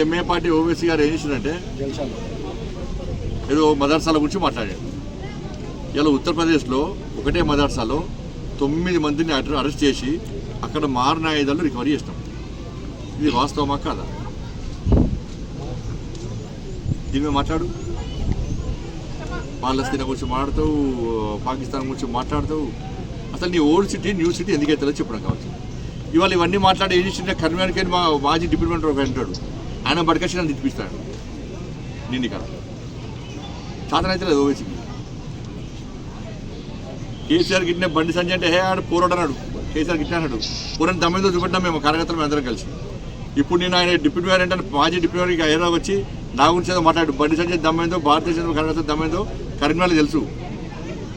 MA party Owaisi గారు ఏం చేసిందంటే ఏదో మదర్సాల గురించి మాట్లాడాడు. ఇలా ఉత్తరప్రదేశ్లో ఒకటే మదర్సాలో 9 మందిని అరెస్ట్ చేసి అక్కడ మారణాయుధాలు రికవరీ చేసినాం. ఇది వాస్తవమా కాదా? దీని మీద మాట్లాడు. పాలస్తీనా గురించి మాట్లాడతావు, పాకిస్తాన్ గురించి మాట్లాడతావు. అసలు నీ ఓల్డ్ సిటీ న్యూ సిటీ ఎందుకైతే చెప్పడం కావచ్చు. ఇవాళ ఇవన్నీ మాట్లాడి ఏం చేసింటే కర్ణాటక మా మాజీ డిప్యూటీ ఒక అంటాడు, ఆయన బడకసి నన్ను తిప్పిస్తాడు. నిన్ను కదా సాధన లేదు ఓవైసీకి. కేసీఆర్ గిట్టిన బండి సంజయ్ అంటే ఆడ పోరాడు అన్నాడు. కేసీఆర్ గిట్టిన అన్నాడు. పూరని తమ్మిదో చూపెట్టినాం మేము కార్యకర్తలు మేము అందరం కలిసి. ఇప్పుడు నేను ఆయన డిప్యూటీ మేయర్ అంటే మాజీ డిప్యూటీ మేయర్కి హైదరాబాద్ వచ్చి నా గురించి ఏదో మాట్లాడు. బండి సంజయ్ దమ్మైందో, భారతీయ జనతా కార్యకర్తలు దమ్మైందో కరీంనగర్లో తెలుసు.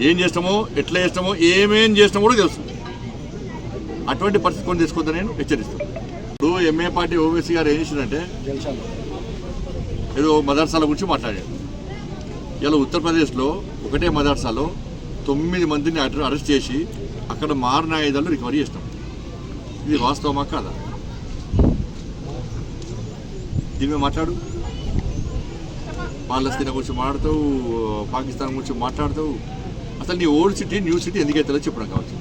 ఏం చేస్తామో, ఎట్లా చేస్తామో, ఏమేం చేస్తామో కూడా తెలుసు. అటువంటి పరిస్థితి కొని తీసుకోవద్దని నేను హెచ్చరిస్తాను. ఇప్పుడు ఎంఏ పార్టీ ఓవైసీ గారు ఏం చేసిందంటే ఏదో మదర్సాల గురించి మాట్లాడాడు. ఇలా ఉత్తరప్రదేశ్లో ఒకటే మదర్సాలో 9 మందిని అరెస్ట్ చేసి అక్కడ మారణాయుధాలు రికవరీ చేసినాం. ఇది వాస్తవమా కాదా? దీని మీద మాట్లాడు. పాలస్తీనా గురించి మాట్లాడతావు, పాకిస్తాన్ గురించి మాట్లాడతావు. అసలు నీ ఓల్డ్ సిటీ న్యూ సిటీ ఎందుకైతే చెప్పడం కావచ్చు.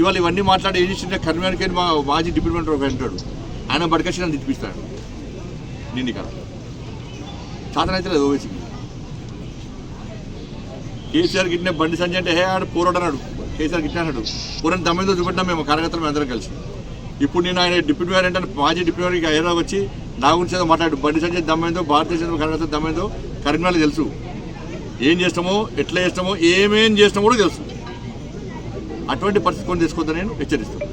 ఇవాళ ఇవన్నీ మాట్లాడి ఏం చేసింటే కర్ణాటక మా మాజీ డిప్యూటీ ఒక అంటాడు, ఆయన బడకసి నన్ను తిప్పిస్తాడు. నిన్ను కదా సాధన అయితే లేదు ఓవైసీకి. కేసీఆర్ గిట్టిన బండి సంజయ్ అంటే ఆడ పోరాడు అన్నాడు. కేసీఆర్ గిట్టిన అన్నాడు. పూరని తమ్మిదో చూపెట్టినాం మేము కార్యకర్తలు మేము అందరం కలిసి. ఇప్పుడు నేను ఆయన డిప్యూటీ మేయర్ అంటే మాజీ డిప్యూటీ మేయర్కి హైదరాబాద్ వచ్చి నా గురించి ఏదో మాట్లాడు. బండి సంజయ్ దమ్మైందో, భారతీయ జనతా కార్యకర్తలు దమ్మైందో కరీంనగర్లో తెలుసు. ఏం చేస్తామో, ఎట్లా చేస్తామో, ఏమేం చేస్తామో కూడా తెలుసు. అటువంటి పరిస్థితి కొని తీసుకోవద్దని నేను హెచ్చరిస్తాను.